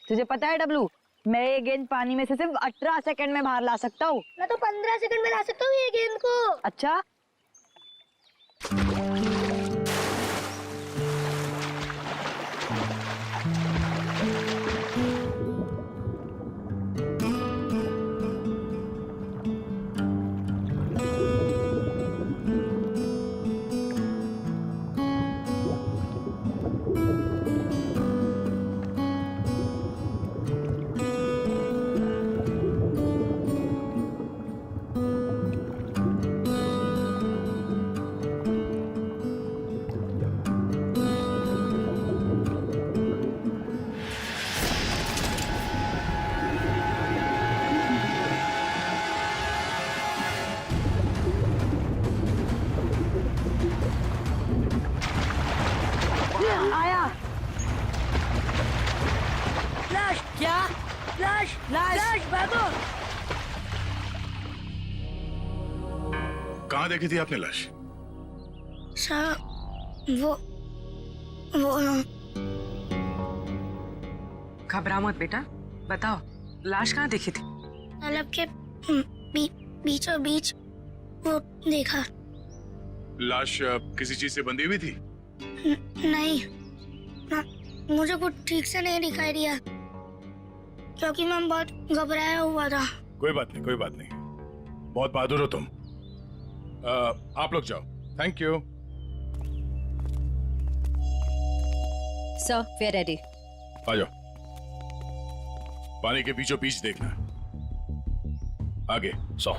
तुझे पता है डब्लू, मैं ये गेंद पानी में से सिर्फ 18 सेकंड में बाहर ला सकता हूँ। मैं तो 15 सेकंड में ला सकता हूँ ये गेंद को। अच्छा, आया। फ्लैश क्या? Flash flash! फ्लैश भागो। कहाँ देखी थी आपने लाश? सर वो घबरा मत बेटा, बताओ लाश कहाँ देखी थी? तालाब के बीचों बीच वो देखा। लाश किसी चीज से बंधी हुई थी? नहीं, मुझे कुछ ठीक से नहीं दिखाई दिया क्योंकि मैं बहुत घबराया हुआ था। कोई बात नहीं, कोई बात नहीं, बहुत बहादुर हो तुम। आप लोग जाओ। Thank you. Sir, we are ready. आ जाओ। पानी के बीचों बीच देखना। आगे 100।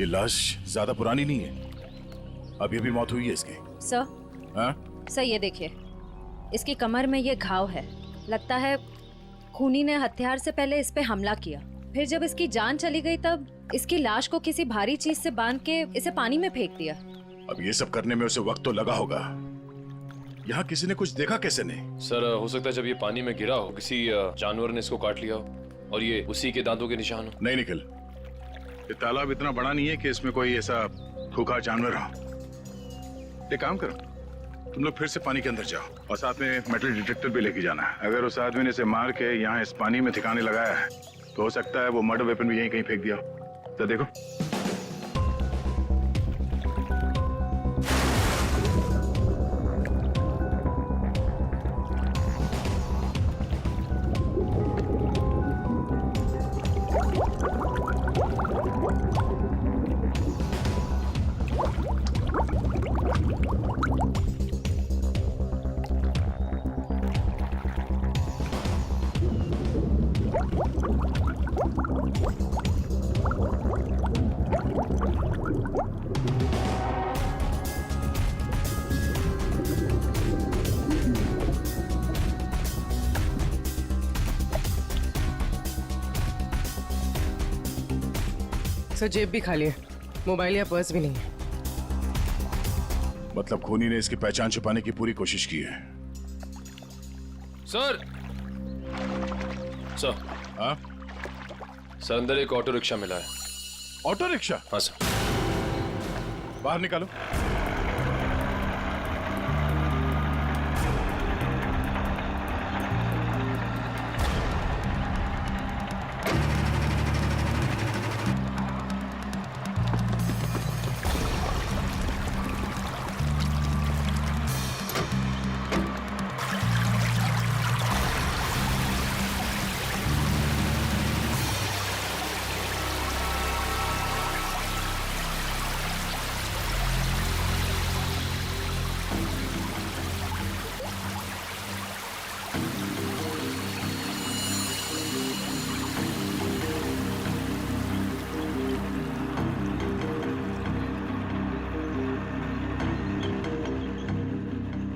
ये लाश ज्यादा पुरानी नहीं है, अभी अभी मौत हुई है इसकी। सर, हाँ? सर ये देखिए, इसकी कमर में ये घाव है। लगता है खूनी ने हथियार से पहले इस पे हमला किया, फिर जब इसकी जान चली गई तब इसकी लाश को किसी भारी चीज से बांध के इसे पानी में फेंक दिया। अब ये सब करने में उसे वक्त तो लगा होगा। यहाँ किसी ने कुछ देखा कैसे नहीं? सर हो सकता है जब ये पानी में गिरा हो किसी जानवर ने इसको काट लिया हो और ये उसी के दांतों के निशान हो। नहीं निखिल, ये तालाब इतना बड़ा नहीं है कि इसमें कोई ऐसा खूंखार जानवर हो। एक काम करो, तुम लोग फिर से पानी के अंदर जाओ और साथ में मेटल डिटेक्टर भी लेके जाना है। अगर उस आदमी ने इसे मार के यहाँ इस पानी में ठिकाने लगाया है तो हो सकता है वो मर्डर वेपन भी यहीं कहीं फेंक दिया हो। तो देखो। तो जेब भी खाली है, मोबाइल या पर्स भी नहीं है। मतलब खूनी ने इसकी पहचान छुपाने की पूरी कोशिश की है। सर सर हाँ, सर अंदर एक ऑटो रिक्शा मिला है। Auto rickshaw? हाँ सर। बाहर निकालो।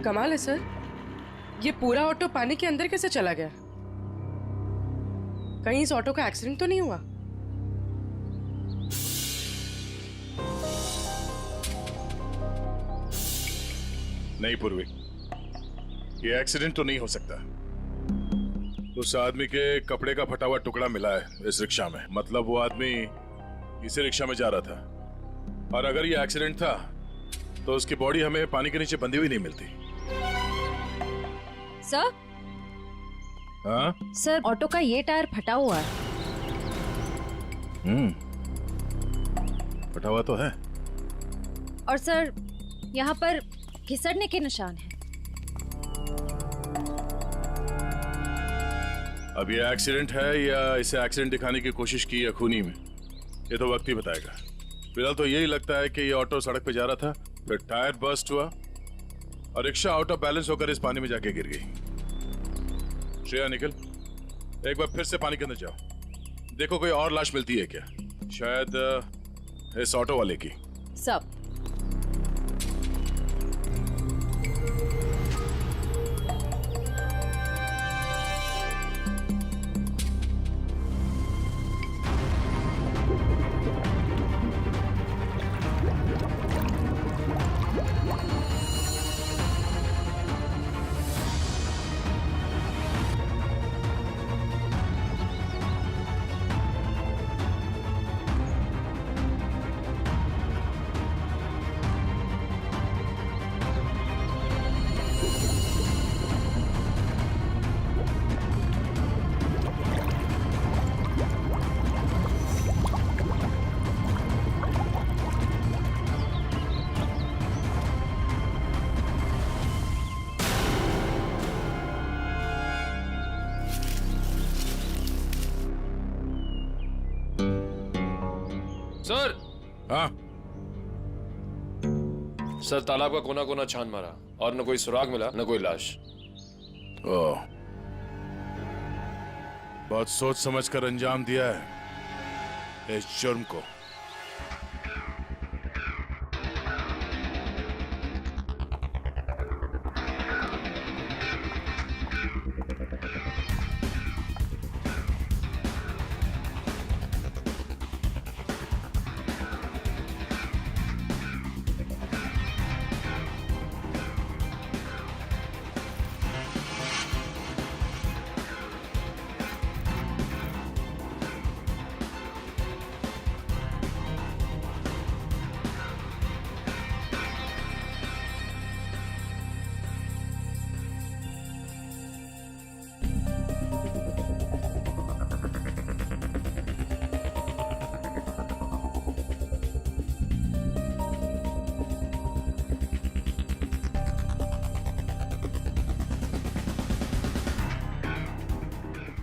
कमाल है सर, ये पूरा ऑटो पानी के अंदर कैसे चला गया? कहीं इस ऑटो का एक्सीडेंट तो नहीं हुआ? नहीं पूर्वी, ये एक्सीडेंट तो नहीं हो सकता। उस आदमी के कपड़े का फटा हुआ टुकड़ा मिला है इस रिक्शा में। मतलब वो आदमी इसी रिक्शा में जा रहा था, और अगर ये एक्सीडेंट था तो उसकी बॉडी हमें पानी के नीचे बंधी हुई नहीं मिलती। सर, हाँ? सर ऑटो का ये टायर फटा हुआ है। फटा हुआ तो है। और सर यहाँ पर घिसड़ने के निशान हैं। अब ये एक्सीडेंट है या इसे एक्सीडेंट दिखाने की कोशिश की है खूनी में, ये तो वक्त ही बताएगा। फिलहाल तो यही लगता है कि ये ऑटो सड़क पे जा रहा था, फिर टायर बर्स्ट हुआ और रिक्शा आउट ऑफ बैलेंस होकर इस पानी में जाके गिर गई। श्रेया निकल, एक बार फिर से पानी के अंदर जाओ, देखो कोई और लाश मिलती है क्या, शायद इस ऑटो वाले की। सब सर। हाँ? सर तालाब का कोना कोना छान मारा और न कोई सुराग मिला न कोई लाश। ओह, बहुत सोच समझ कर अंजाम दिया है इस जुर्म को।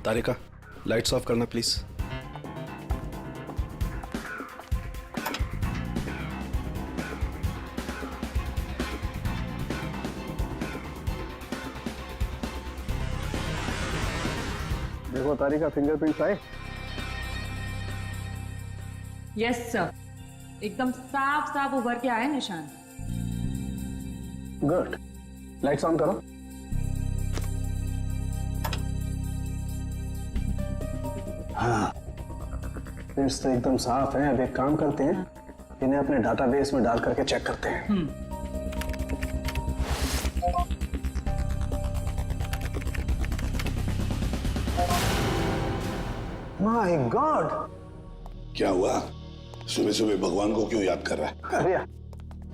तारिका, लाइट्स ऑफ करना प्लीज। देखो तारिका, फिंगरप्रिंट्स आए। यस सर, एकदम साफ साफ उभर के आए निशान। गुड, लाइट्स ऑन करो। हाँ, फिंगरप्रिंट्स तो एकदम साफ हैं। अब एक काम करते हैं, इन्हें अपने डाटाबेस में डाल करके चेक करते हैं। My God! क्या हुआ? सुबह सुबह भगवान को क्यों याद कर रहा है? अरे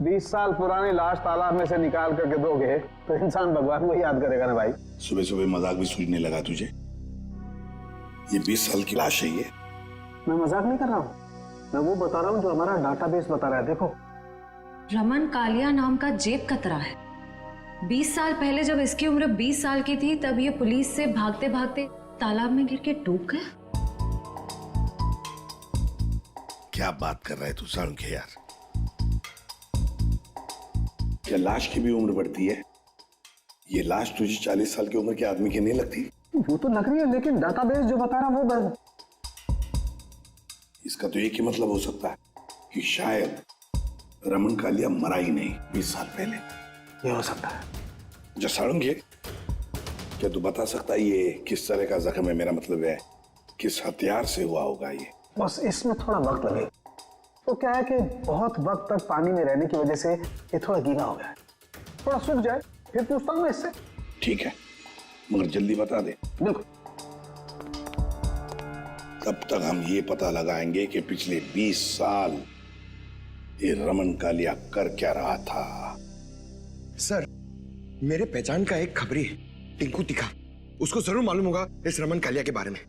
20 साल पुरानी लाश तालाब में से निकाल करके दोगे तो इंसान भगवान को याद करेगा ना भाई। सुबह सुबह मजाक भी सूझने लगा तुझे? ये 20 साल की लाश है ये। मैं मजाक नहीं कर रहा हूँ, मैं वो बता रहा हूँ जो हमारा डाटाबेस बता रहा है। देखो, रमन कालिया नाम का जेब कतरा है। 20 साल पहले जब इसकी उम्र 20 साल की थी तब ये पुलिस से भागते भागते तालाब में गिर के डूब गए। क्या बात कर रहा है तू साळुंखे यार? क्या लाश की भी उम्र बढ़ती है? ये लाश तुझे 40 साल की उम्र के आदमी की नहीं लगती? वो तो लग रही है, लेकिन डाटाबेस जो बता रहा है वो इसका तो एक ही मतलब हो सकता है कि शायद रमन कालिया मरा ही नहीं 20 साल पहले। ये हो सकता है। जो साळुंखे, क्या तू बता सकता है ये किस तरह का जख्म है? मेरा मतलब है किस हथियार से हुआ होगा ये? बस इसमें थोड़ा वक्त लगेगा। तो क्या है कि बहुत वक्त तक पानी में रहने की वजह से ये थोड़ा गीला हो गया है। थोड़ा सूख जाए फिर पूछता हूँ मैं इससे। ठीक है, मगर जल्दी बता दे। देखो, तब तक हम ये पता लगाएंगे कि पिछले 20 साल ये रमन कालिया कर क्या रहा था। सर, मेरे पहचान का एक खबरी है, टिंकू तीखा। उसको जरूर मालूम होगा इस रमन कालिया के बारे में।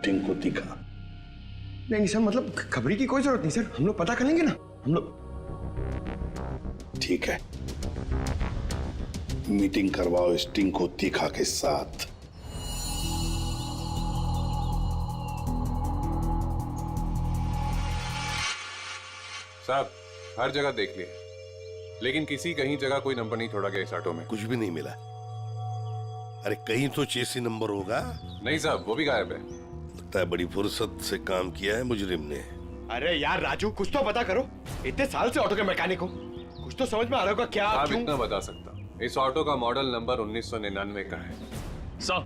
टिंकू तीखा? नहीं सर, मतलब खबरी की कोई जरूरत नहीं सर, हम लोग पता कर लेंगे ना हम लोग। ठीक है, मीटिंग करवाओ इस टिंकू तीखा के साथ। साहब, हर जगह देख लिया, लेकिन किसी कहीं जगह कोई नंबर नहीं छोड़ा गया इस ऑटो में। कुछ भी नहीं मिला। अरे कहीं तो चेसी नंबर होगा। नहीं साहब, वो भी गायब है। लगता है बड़ी फुर्सत से काम किया है मुजरिम ने। अरे यार राजू, कुछ तो पता करो। इतने साल से ऑटो के मैकेनिक हो, कुछ तो समझ में आ रहा होगा। क्या आप क्यों? इतना बता सकता, इस ऑटो का मॉडल नंबर 1999 का है। साहब,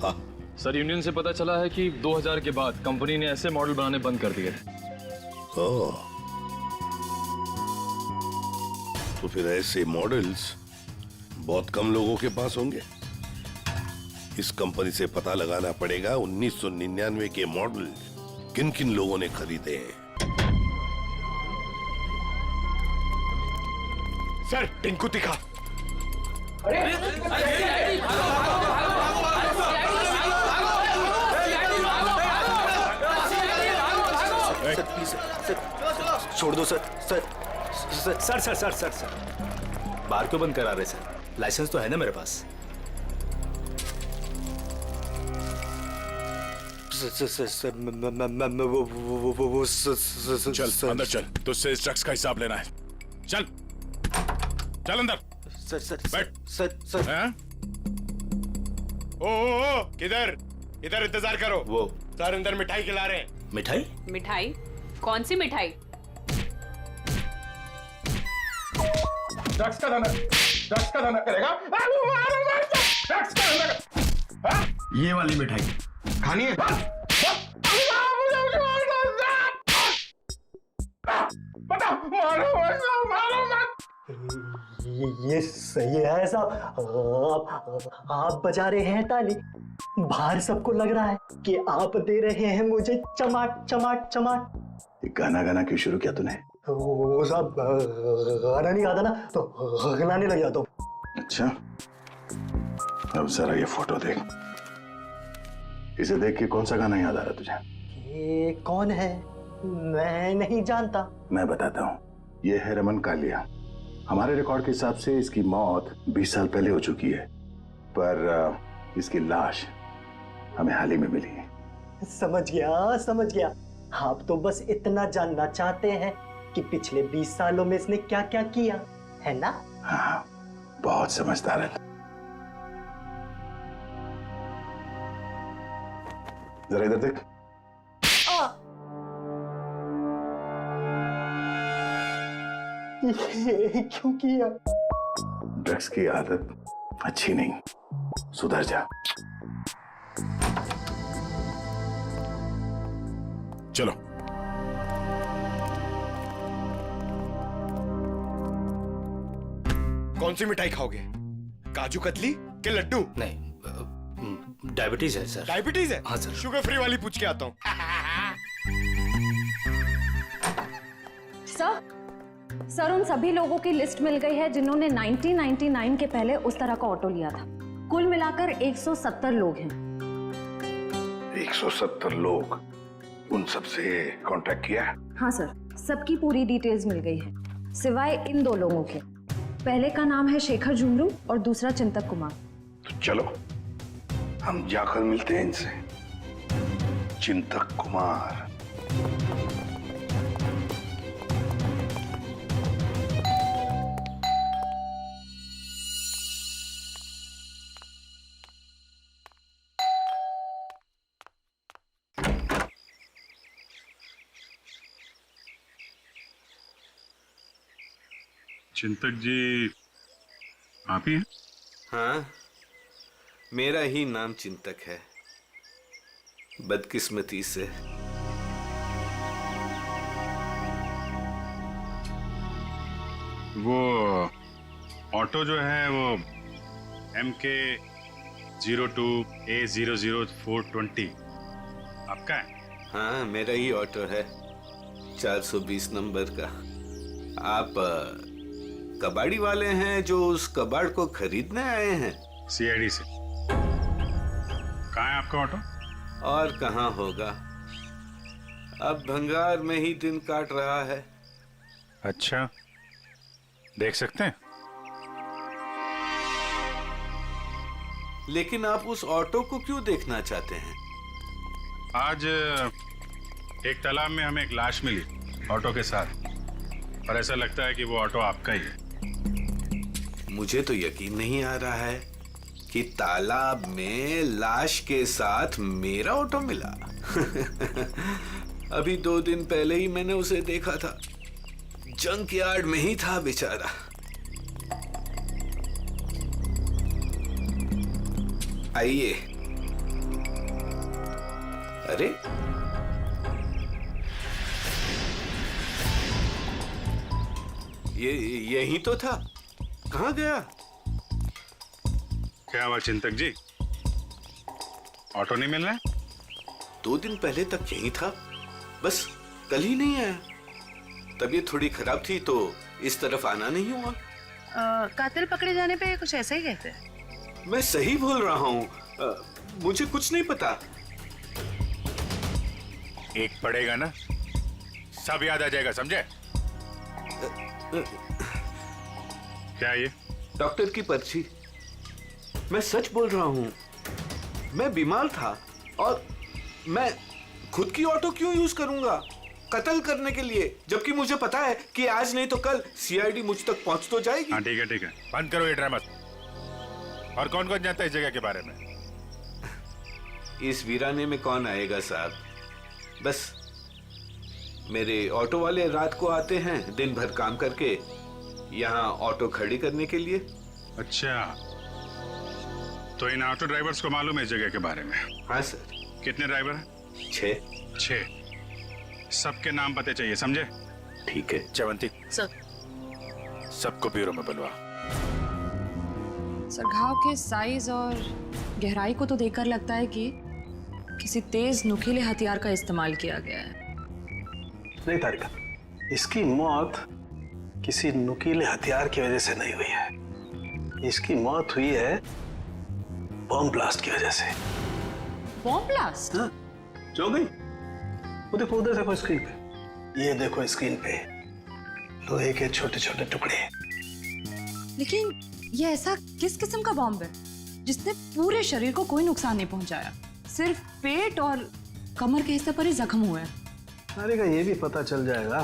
हाँ सर, यूनियन से पता चला है कि 2000 के बाद कंपनी ने ऐसे मॉडल बनाने बंद कर दिए। तो फिर ऐसे मॉडल्स बहुत कम लोगों के पास होंगे। इस कंपनी से पता लगाना पड़ेगा 1999 के मॉडल किन किन लोगों ने खरीदे हैं। सर, टिंकू तीखा। छोड़ दो सर। सर बार क्यों बंद करा रहे सर? लाइसेंस तो है ना मेरे पास। चल अंदर चल, तुझसे इस ड्रग्स का हिसाब लेना है। चल चल अंदर। बैठ। सर। ओ, किधर इधर इंतजार करो। वो सर अंदर मिठाई खिला रहे हैं। मिठाई? मिठाई? कौन सी मिठाई? ड्रग्स का धंधा करेगा। ड्रग्स का धंधा। ये वाली मिठाई खानी है? ये सही है साहब। आप बजा रहे हैं ताली, बाहर सबको लग रहा है कि आप दे रहे हैं मुझे चमाट चमाट चमाट। ये गाना क्यों शुरू किया तूने? वो साहब गाना नहीं आता ना तो गलाने लग जाता हूँ। अच्छा, अब जरा ये फोटो देख। इसे देख के कौन सा गाना याद आ रहा तुझे? ये कौन है? मैं नहीं जानता। मैं बताता हूँ, ये है रमन कालिया। हमारे रिकॉर्ड के हिसाब से इसकी मौत 20 साल पहले हो चुकी है, पर इसकी लाश हमें हाल ही में मिली है। समझ गया। आप तो बस इतना जानना चाहते हैं कि पिछले 20 सालों में इसने क्या क्या किया, है ना? हाँ, बहुत समझदार है। जरा इधर देख। ये क्यों किया? ड्रग्स की आदत अच्छी नहीं, सुधर जा। चलो। कौन सी मिठाई खाओगे? काजू कतली के लड्डू? नहीं, डायबिटीज है सर। डायबिटीज है? हाँ सर। शुगर फ्री वाली पूछ के आता हूँ। सर उन सभी लोगों की लिस्ट मिल गई है जिन्होंने 1999 के पहले उस तरह का ऑटो लिया था। कुल मिलाकर 170 लोग हैं। 170 लोग? उन सबसे कांटेक्ट किया है? हाँ सर, सबकी पूरी डिटेल्स मिल गई है सिवाय इन 2 लोगों के। पहले का नाम है शेखर झुमरू और दूसरा चिंतक कुमार। तो चलो हम जाकर मिलते हैं इनसे। चिंतक कुमार। चिंतक जी आप ही हैं? हाँ, मेरा ही नाम चिंतक है, बदकिस्मती से। वो ऑटो जो है वो MK 02A00420 आपका है? हाँ, मेरा ही ऑटो है, 420 नंबर का। आप कबाड़ी वाले हैं जो उस कबाड़ को खरीदने आए हैं? CID से। कहाँ है आपका ऑटो? और कहाँ होगा, अब भंगार में ही दिन काट रहा है। अच्छा, देख सकते हैं? लेकिन आप उस ऑटो को क्यों देखना चाहते हैं? आज एक तालाब में हमें एक लाश मिली ऑटो के साथ, और ऐसा लगता है कि वो ऑटो आपका ही है। मुझे तो यकीन नहीं आ रहा है कि तालाब में लाश के साथ मेरा ऑटो मिला। अभी 2 दिन पहले ही मैंने उसे देखा था, जंक यार्ड में ही था बेचारा। आइए। अरे, ये यही तो था, कहाँ गया? क्या हुआ चिंतक जी, ऑटो नहीं मिल रहा है? 2 दिन पहले तक यही था, बस कल ही नहीं आया। तबीयत थोड़ी खराब थी तो इस तरफ आना नहीं हुआ। कातिल पकड़े जाने पे कुछ ऐसा ही कहते हैं। मैं सही बोल रहा हूँ, मुझे कुछ नहीं पता। एक पड़ेगा ना, सब याद आ जाएगा, समझे? क्या ये? डॉक्टर की पर्ची। मैं सच बोल रहा हूँ, मैं बीमार था और मैं खुद की ऑटो क्यों यूज करूंगा कत्ल करने के लिए, जबकि मुझे पता है कि आज नहीं तो कल CID मुझ तक पहुंच तो जाएगी। हाँ ठीक है, बंद करो ये ड्रामा। और कौन कौन जानता है इस जगह के बारे में? इस वीराने में कौन आएगा साहब, बस मेरे ऑटो वाले रात को आते हैं दिन भर काम करके यहाँ ऑटो खड़ी करने के लिए। अच्छा, तो इन ऑटो ड्राइवर्स को मालूम है इस जगह के बारे में? हाँ सर। कितने ड्राइवर हैं? 6। सबके नाम पते चाहिए, समझे? ठीक है। चवंती सर। सबको ब्यूरो में बुलवा। सर, घाव के साइज और गहराई को तो देखकर लगता है कि किसी तेज नुकीले हथियार का इस्तेमाल किया गया है। नहीं तारिका, इसकी मौत किसी नुकीले हथियार की वजह से नहीं हुई है। इसकी मौत हुई है बॉम्ब ब्लास्ट की वजह से। Bomb blast? हाँ, जो गई। वो देखो, उधर देखो स्क्रीन पे, ये देखो स्क्रीन पे लोहे के छोटे छोटे टुकड़े। लेकिन ये ऐसा किस किस्म का बॉम्ब है जिसने पूरे शरीर को कोई नुकसान नहीं पहुंचाया, सिर्फ पेट और कमर के हिस्से पर ही जख्म हुए हैं? अरे का ये भी पता चल जाएगा,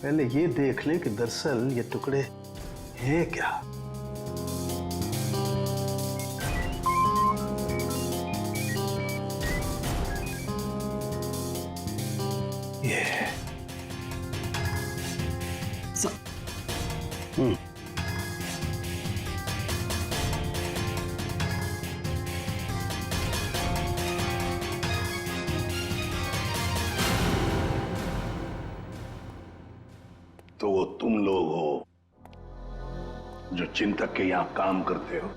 पहले ये देख लें कि दरअसल ये टुकड़े हैं क्या। ये लोग हो जो चिंतक के यहाँ काम करते हो,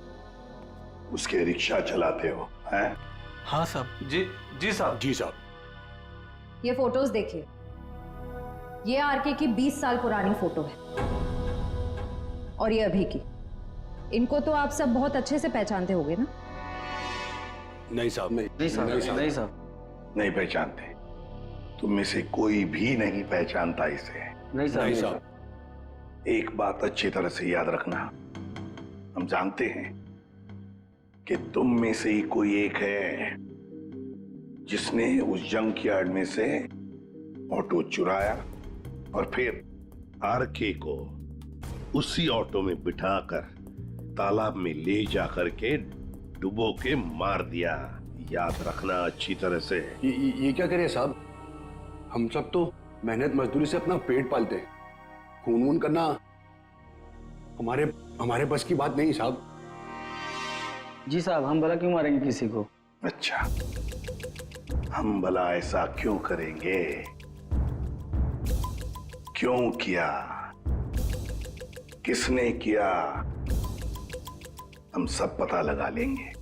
उसके रिक्शा चलाते हो, हैं? हाँ साहब। जी साहब। जी साहब। ये फोटोज देखिए। ये आरके की 20 साल पुरानी फोटो है और ये अभी की। इनको तो आप सब बहुत अच्छे से पहचानते होंगे ना? नहीं साहब, नहीं साहब। नहीं पहचानते। तुम में से कोई भी नहीं पहचानता इसे। नहीं साहब। एक बात अच्छी तरह से याद रखना, हम जानते हैं कि तुम में से ही कोई एक है जिसने उस जंक यार्ड में से ऑटो चुराया और फिर आरके को उसी ऑटो में बिठाकर तालाब में ले जाकर के डुबो के मार दिया। याद रखना अच्छी तरह से। ये क्या करिए साहब, हम सब तो मेहनत मजदूरी से अपना पेट पालते हैं। खून वून करना हमारे बस की बात नहीं साहब। जी साहब, हम भला क्यों मारेंगे किसी को? अच्छा, हम भला ऐसा क्यों करेंगे? क्यों किया, किसने किया, हम सब पता लगा लेंगे।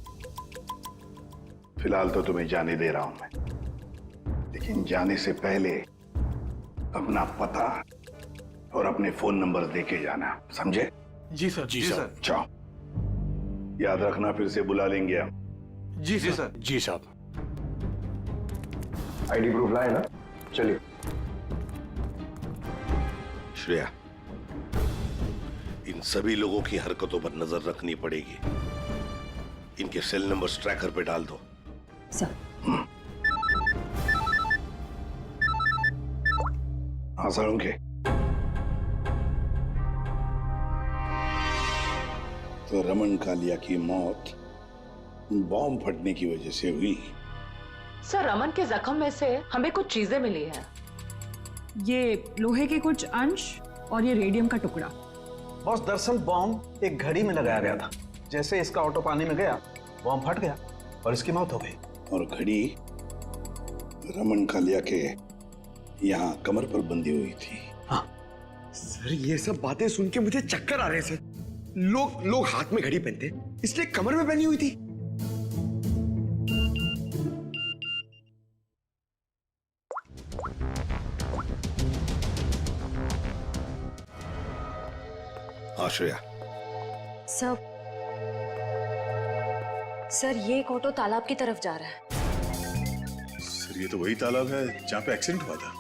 फिलहाल तो तुम्हें जाने दे रहा हूं मैं, लेकिन जाने से पहले अपना पता और अपने फोन नंबर देके जाना, समझे? जी सर। जी सर। जाओ, याद रखना, फिर से बुला लेंगे हम। जी सर। जी साहब। आईडी प्रूफ लाए ना? चलिए। श्रेया, इन सभी लोगों की हरकतों पर नजर रखनी पड़ेगी। इनके सेल नंबर्स ट्रैकर पे डाल दो। सर। हाँ सर, उनके तो रमन कालिया की मौत बॉम्ब फटने की वजह से हुई। सर, रमन के जख्म में से हमें कुछ चीजें मिली हैं। ये लोहे के कुछ अंश और ये रेडियम का टुकड़ा। बॉस, दरअसल बॉम्ब एक घड़ी में लगाया गया था। जैसे इसका ऑटो पानी में गया, बॉम्ब फट गया और इसकी मौत हो गई। और घड़ी रमन कालिया के यहाँ कमर पर बंधी हुई थी। हाँ सर, ये सब बातें सुन के मुझे चक्कर आ रहे हैं सर। लोग हाथ में घड़ी पहनते, इसलिए कमर में पहनी हुई थी। श्रेया। सर ये एक ऑटो तालाब की तरफ जा रहा है। सर, ये तो वही तालाब है जहाँ पे एक्सीडेंट हुआ था,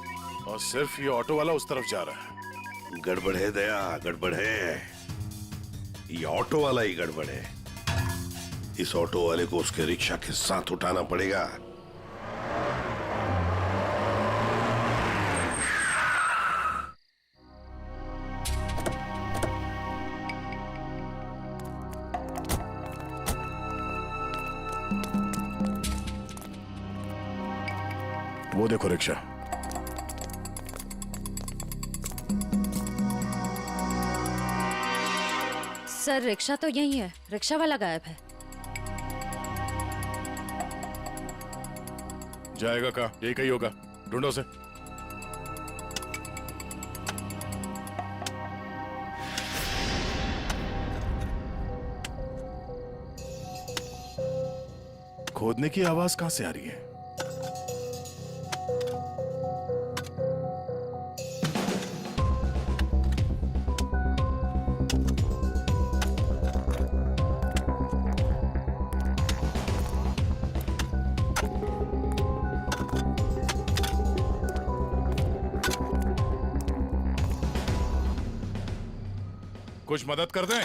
और सिर्फ ये ऑटो वाला उस तरफ जा रहा है। गड़बड़ है दया, गड़बड़ है। ये ऑटो वाला ही गड़बड़ है। इस ऑटो वाले को उसके रिक्शा के साथ उठाना पड़ेगा। वो देखो रिक्शा। सर रिक्शा तो यही है, रिक्शा वाला गायब है। जाएगा कहाँ? यही कहीं होगा, ढूंढो उसे। खोदने की आवाज कहां से आ रही है? कुछ मदद कर दें?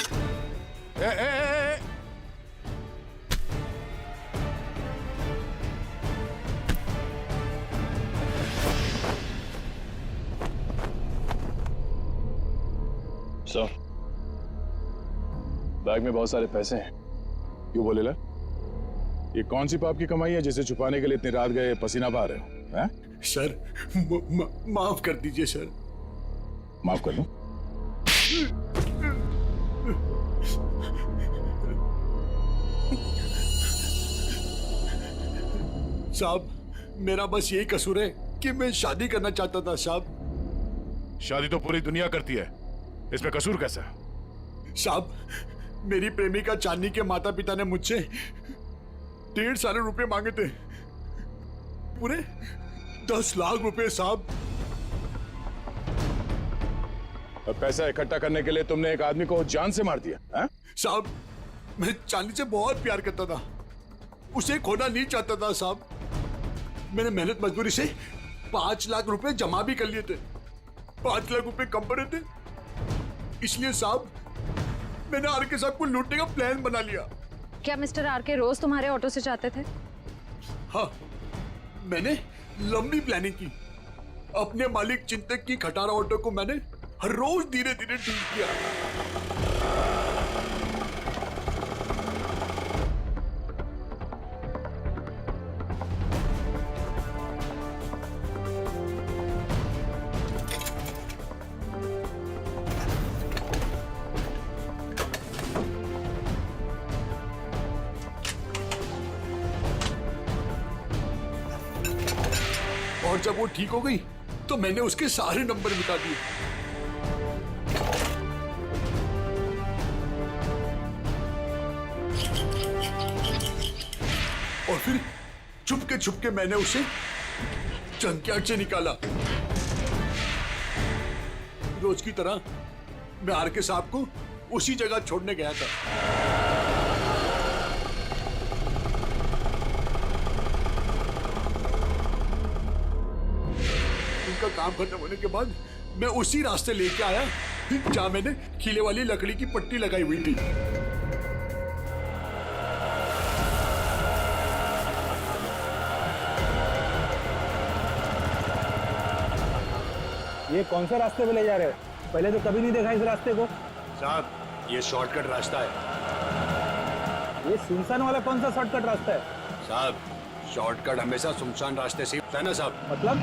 ए। सर, बैग में बहुत सारे पैसे हैं। क्यों बोले ला? ये कौन सी पाप की कमाई है जिसे छुपाने के लिए इतनी रात गए पसीना बहा रहे हो? हैं? सर, माफ कर दीजिए सर। माफ कर दो। साहब, मेरा बस यही कसूर है कि मैं शादी करना चाहता था साहब। शादी तो पूरी दुनिया करती है, इसमें कसूर कैसा? साहब, मेरी प्रेमिका चांदनी के माता पिता ने मुझसे 1.5 साल रुपए मांगे थे, पूरे 10 लाख रुपए साहब। और पैसा इकट्ठा करने के लिए तुमने एक आदमी को जान से मार दिया? साहब, मैं चांदनी से बहुत प्यार करता था, उसे खोना नहीं चाहता था साहब। मैंने मेहनत मजदूरी से 5 लाख रुपए जमा भी कर लिए थे, 5 लाख रुपए कम पड़े थे, इसलिए साहब मैंने आर के साहब को लूटने का प्लान बना लिया। क्या मिस्टर आर के रोज तुम्हारे ऑटो से जाते थे? हाँ, मैंने लंबी प्लानिंग की। अपने मालिक चिंतक की खटारा ऑटो को मैंने हर रोज धीरे धीरे ठीक किया। और जब वो ठीक हो गई तो मैंने उसके सारे नंबर मिटा दिए। और फिर छुपके मैंने उसे जंकयार्ड से निकाला। रोज की तरह मैं आर के साहब को उसी जगह छोड़ने गया था। उनका काम खत्म होने के बाद मैं उसी रास्ते लेके आया जहां मैंने खीले वाली लकड़ी की पट्टी लगाई हुई थी। ये कौन से रास्ते पे ले जा रहे हो? पहले तो कभी नहीं देखा इस रास्ते को। साहब, ये शॉर्टकट रास्ता है। ये सुनसान वाला कौन सा शॉर्टकट रास्ता है? साहब, शॉर्टकट हमेशा सुनसान रास्ते से होता है ना साहब। मतलब?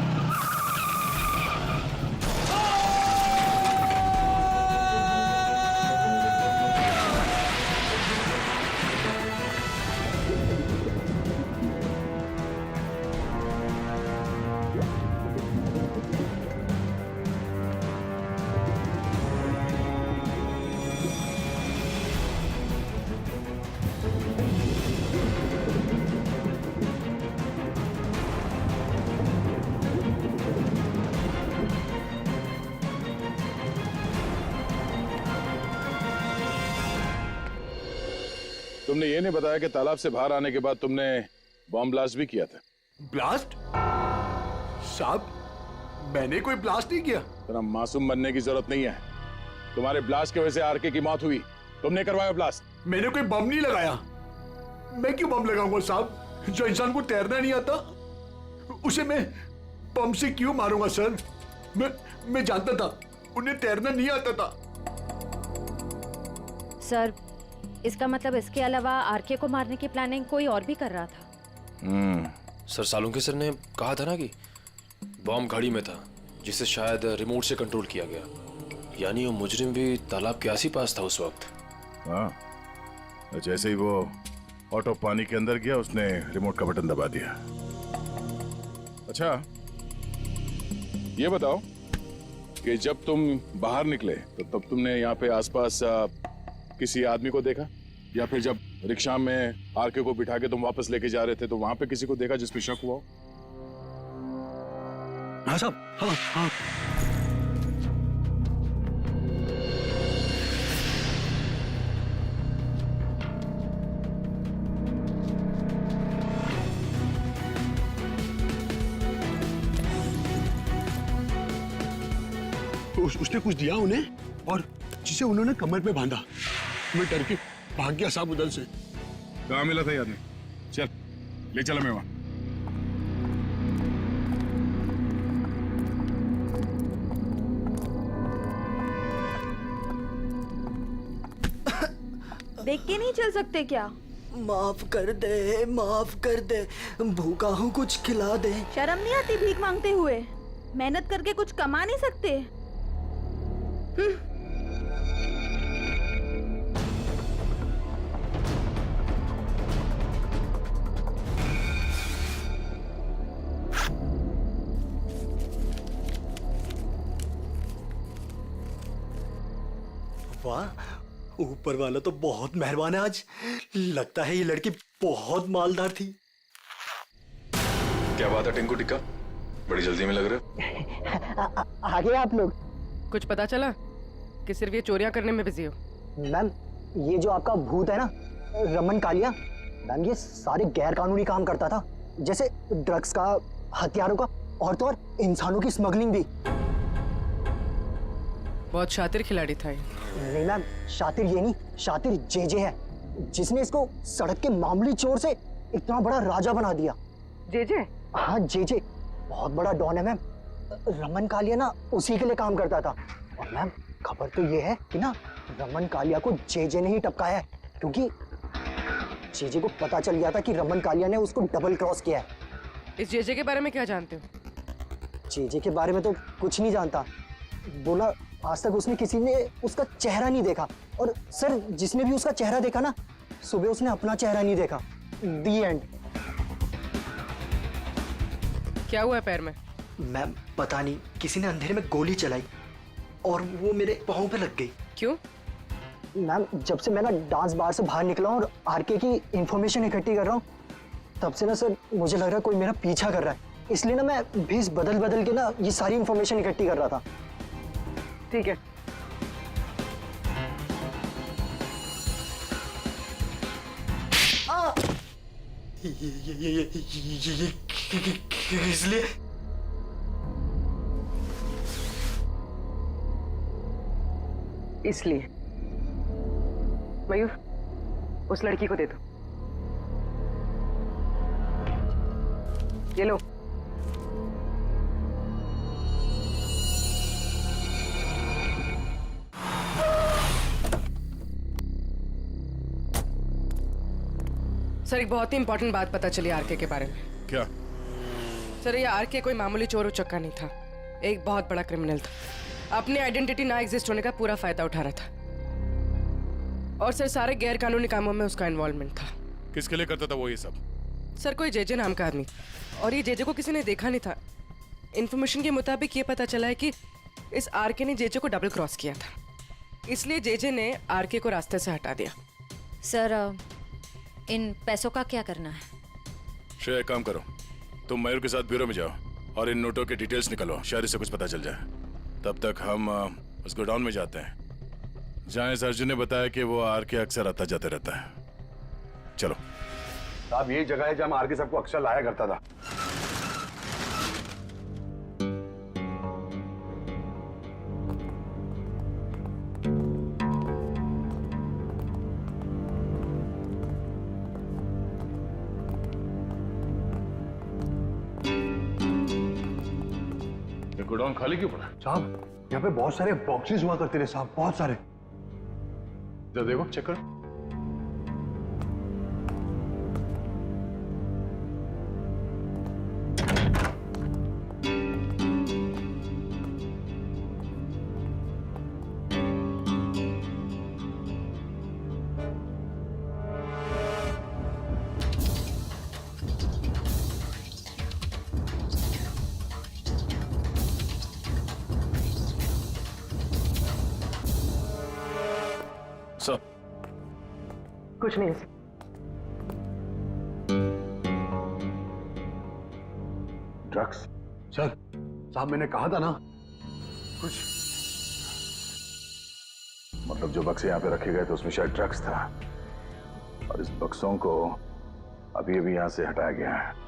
तुमने ये नहीं बताया कि तालाब से बाहर आने के बाद तुमने बॉम्ब ब्लास्ट भी किया था। ब्लास्ट? साहब, मैंने कोई ब्लास्ट नहीं किया। इतना मासूम बनने की जरूरत नहीं है। तुम्हारे ब्लास्ट की वजह से आरके की मौत हुई, तुमने करवाया ब्लास्ट। मैंने कोई बम नहीं लगाया। मैं क्यों बम लगाऊंगा साहब? जो इंसान को तैरना नहीं आता उसे मैं बम से क्यों मारूंगा सर? मैं जानता था उन्हें तैरना नहीं आता था। सर, इसका मतलब इसके अलावा आरके को मारने की प्लानिंग कोई और भी कर रहा था। सर, सालुंके सर ने कहा था ना कि बॉम्ब घड़ी में था, जिसे शायद रिमोट से कंट्रोल किया गया। यानी वो मुजरिम भी तालाब के आस ही पास था उस वक्त। हाँ, जैसे ही वो ऑटो पानी के अंदर गया उसने रिमोट का बटन दबा दिया। अच्छा, ये बताओ कि जब तुम बाहर निकले तो तब तुमने यहाँ पे आसपास किसी आदमी को देखा, या फिर जब रिक्शा में आरके को बिठा के तुम वापस लेके जा रहे थे तो वहां पे किसी को देखा जिसपे शक हुआ हो? हाँ साहब, हाँ हाँ। उसने कुछ दिया उन्हें और जिसे उन्होंने कमर पे बांधा। मैं डर के भाग गया साहब उधर से। कहाँ मिला था ये आदमी? चल, ले चला मैं वहां। देख के नहीं चल सकते क्या? माफ कर दे, माफ कर दे, भूखा हूँ, कुछ खिला दे। शर्म नहीं आती भीख मांगते हुए? मेहनत करके कुछ कमा नहीं सकते? वाह, ऊपर वाला तो बहुत मेहरबान है आज। लगता है ये लड़की बहुत मालदार थी। क्या बात है टिंकू टिक्का, बड़ी जल्दी में लग रहे हो। आगे आप लोग। कुछ पता चला कि सिर्फ ये चोरियां करने में बिजी हो? मैम, ये जो आपका भूत है ना, रमन कालिया, मैम ये सारे गैर कानूनी काम करता था, जैसे ड्रग्स का, हथियारों का, और तो और इंसानों की स्मगलिंग भी। बहुत शातिर खिलाड़ी था ये। नहीं मैम, शातिर ये नहीं, शातिर जेजे है, जिसने इसको सड़क के मामूली चोर से इतना बड़ा राजा बना दिया। जेजे? हाँ जेजे, बहुत बड़ा डॉन है मैम। रमन कालिया ना उसी के लिए काम करता था। और मैम खबर तो ये है कि ना रमन कालिया को जेजे ने ही टपकाया है, क्योंकि जेजे को पता चल गया था कि रमन कालिया ने उसको डबल क्रॉस किया है। इस जेजे के बारे में क्या जानते हो? जेजे के बारे में तो कुछ नहीं जानता। बोला आज तक उसने किसी ने उसका चेहरा नहीं देखा, और सर जिसने भी उसका चेहरा देखा ना, सुबह उसने अपना चेहरा नहीं देखा। दी एंड। क्या हुआ है पैर में? मैम पता नहीं, किसी ने अंधेरे में गोली चलाई और वो मेरे पाँव पे लग गई। क्यों? मैम जब से मैं ना डांस बार से बाहर निकला हूँ और आरके की इंफॉर्मेशन इकट्ठी कर रहा हूँ, तब से ना सर मुझे लग रहा है कोई मेरा पीछा कर रहा है। इसलिए ना मैं भेस बदल बदल के ना ये सारी इंफॉर्मेशन इकट्ठी कर रहा था। ठीक है। इसलिए इसलिए मयूर, उस लड़की को दे दो। ये लो। सर एक बहुत ही इंपॉर्टेंट बात पता चली आरके के बारे में। क्या? सर ये आरके कोई मामूली चोर उचक्का नहीं था, एक बहुत बड़ा क्रिमिनल था। अपनी आइडेंटिटी ना एग्जिस्ट होने का पूरा फायदा उठा रहा था, और सर सारे गैर कानूनी कामों में उसका इन्वॉल्वमेंट था। किसके लिए करता था वो ये सब? सर कोई जेजे नाम का आदमी, और ये जेजे को किसी ने देखा नहीं था। इन्फॉर्मेशन के मुताबिक ये पता चला है कि इस आरके ने जेजे को डबल क्रॉस किया था, इसलिए जेजे ने आरके को रास्ते से हटा दिया। सर इन पैसों का क्या करना है? श्रेया एक काम करो, तुम मयूर के साथ ब्यूरो में जाओ और इन नोटों के डिटेल्स निकलो, शायद से कुछ पता चल जाए। तब तक हम उस गोडाउन में जाते हैं जहाँ इस अर्जुन ने बताया कि वो आर के अक्सर आता जाते रहता है। चलो। साहब यही जगह है जहाँ आर के सबको अक्सर लाया करता था। गोडाउन खाली क्यों पड़ा? साहब यहाँ पे बहुत सारे बॉक्सेस हुआ करते थे साहब, बहुत सारे। जरा देखो, चेक करो। सर कुछ नहीं। ड्रग्स? सर साहब मैंने कहा था ना कुछ। मतलब जो बक्से यहाँ पे रखे गए थे उसमें शायद ड्रग्स था, और इस बक्सों को अभी अभी यहाँ से हटाया गया है।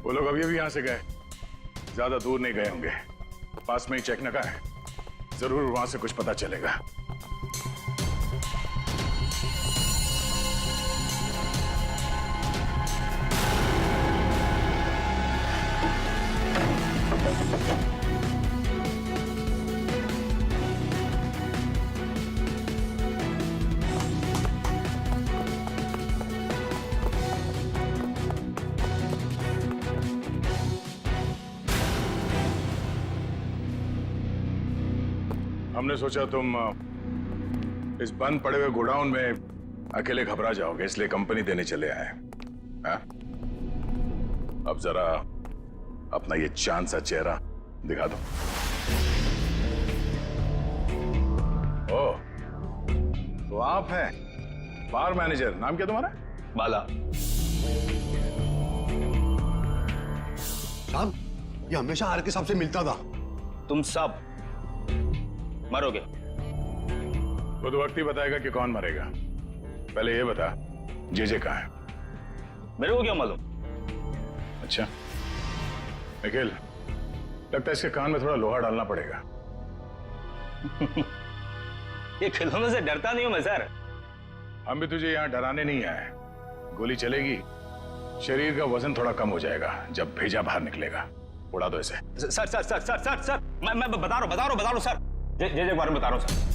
वो लोग अभी अभी यहां से गए, ज्यादा दूर नहीं गए होंगे, पास में ही चेक नका है, जरूर वहां से कुछ पता चलेगा। हमने सोचा तुम इस बंद पड़े हुए गोडाउन में अकेले घबरा जाओगे, इसलिए कंपनी देने चले आए। हाँ? अब जरा अपना ये चांद सा चेहरा दिखा दो। ओ, तो आप हैं बार मैनेजर, नाम क्या तुम्हारा? बाला। साहब, ये हमेशा आर के साहब से मिलता था। तुम सब मरोगे। वो तो वक्त ही बताएगा कि कौन मरेगा। पहले ये बता, जे कहाँ है? मेरे को क्या मालूम? अच्छा निखिल, लगता है इसके कान में थोड़ा लोहा डालना पड़ेगा। ये खिलौनों से डरता नहीं हूं मैं सर। हम भी तुझे यहाँ डराने नहीं आए। गोली चलेगी, शरीर का वजन थोड़ा कम हो जाएगा जब भेजा बाहर निकलेगा। उड़ा दो इसे। Sir sir sir sir sir sir मैं बता रहा हूँ सर। जे के बारे में बता रहा हूँ सर।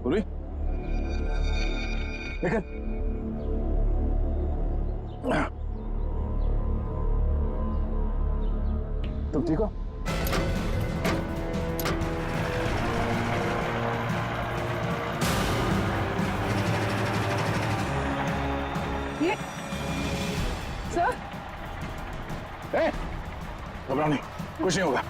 पूरी निकल। तुम ठीक हो? ये सर, घबराओ नहीं, कुछ नहीं होगा।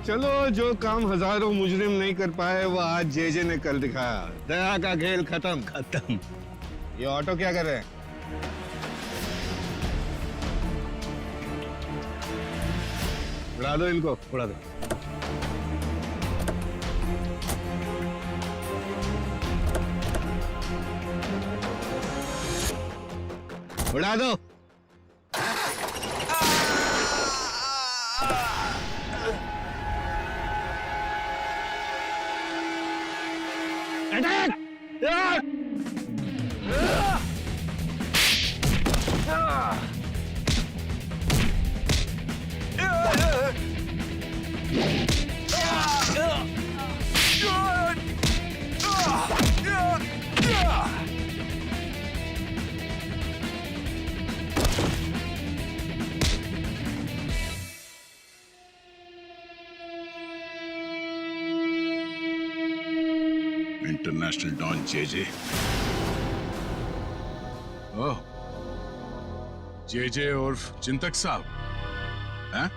चलो, जो काम हजारों मुजरिम नहीं कर पाए वो आज जे ने कर दिखाया। दया का खेल खत्म। ये ऑटो क्या कर रहे हैं? उड़ा दो इनको, उड़ा दो। उड़ा दो। इंटरनेशनल डॉन जे। ओह, जे उर्फ चिंतक साहब हैं?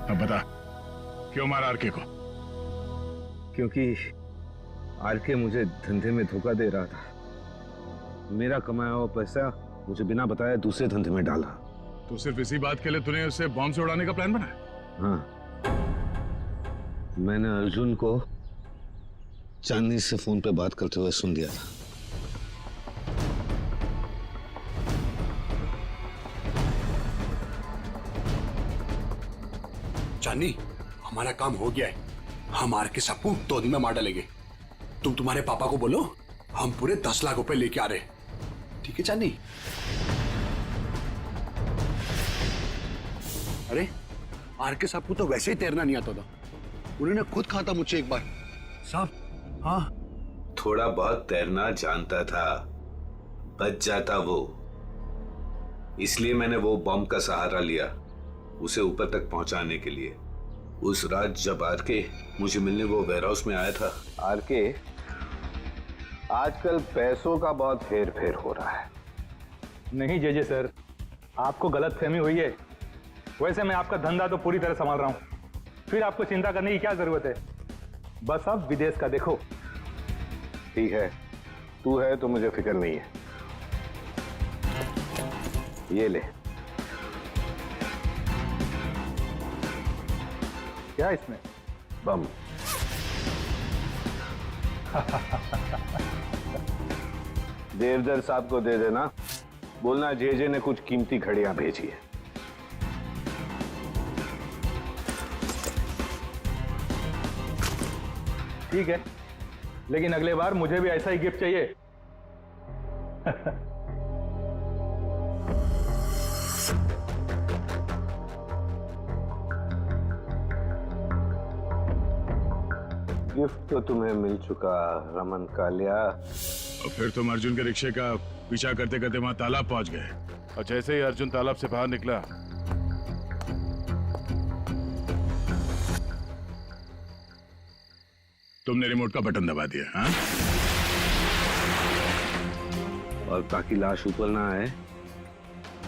अब बता, क्यों मारा आरके को? क्योंकि आरके मुझे धंधे में धोखा दे रहा था। मेरा कमाया हुआ पैसा मुझे बिना बताए दूसरे धंधे में डाला। तो सिर्फ इसी बात के लिए तूने उसे बॉम्ब से उड़ाने का प्लान बनाया? हाँ, मैंने अर्जुन को चांदनी से फोन पे बात करते हुए सुन लिया था। चांदनी, हमारा काम हो गया है। हम आर के सबको 2 दिन में मार डालेंगे। तुम तुम्हारे पापा को बोलो हम पूरे 10 लाख रुपए लेके आ रहे हैं। ठीक है चांदनी? अरे आरके साहब को तो वैसे ही तैरना नहीं आता था, उन्होंने खुद कहा था मुझसे एक बार। साहब हाँ, थोड़ा बहुत तैरना जानता था, बच जाता वो। इसलिए मैंने वो बॉम्ब का सहारा लिया उसे ऊपर तक पहुंचाने के लिए। उस रात जब आरके मुझे मिलने वो वेयरहाउस में आया था। आरके, आजकल पैसों का बहुत हेर फेर हो रहा है। नहीं जेजे सर, आपको गलतफहमी हुई है। वैसे मैं आपका धंधा तो पूरी तरह संभाल रहा हूँ, फिर आपको चिंता करने की क्या जरूरत है। बस आप विदेश का देखो। ठीक है, तू है तो मुझे फिक्र नहीं है। ये ले। क्या इसमें? बम। देवदर साहब को दे देना, बोलना जेजे ने कुछ कीमती घड़ियां भेजी है। ठीक है, लेकिन अगले बार मुझे भी ऐसा ही गिफ्ट चाहिए। गिफ्ट तो तुम्हें मिल चुका रमन कालिया। और फिर तुम अर्जुन के रिक्शे का पीछा करते करते वहां तालाब पहुंच गए, और जैसे ही अर्जुन तालाब से बाहर निकला तुमने रिमोट का बटन दबा दिया। हाँ? और ताकि लाश ऊपर ना आए,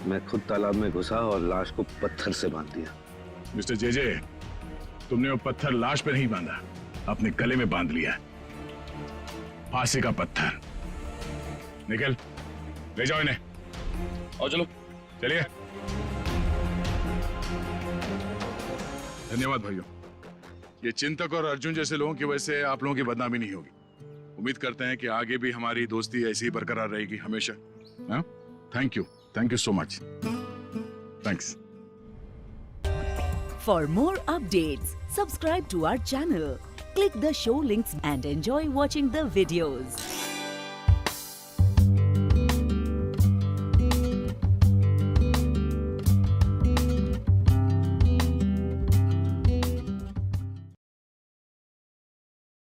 मैं खुद तालाब में घुसा और लाश को पत्थर से बांध दिया। मिस्टर जेजे, तुमने वो पत्थर लाश पे नहीं बांधा, अपने गले में बांध लिया। फांसी का पत्थर। निकल, ले जाओ इन्हें। और चलो, चलिए। धन्यवाद भाइयों, ये चिंतक और अर्जुन जैसे लोगों की वजह से आप लोगों की बदनामी नहीं होगी। उम्मीद करते हैं कि आगे भी हमारी दोस्ती ऐसी ही बरकरार रहेगी हमेशा। Thank you so much. Thanks. For more updates, subscribe to our channel, click the show links and enjoy watching the videos.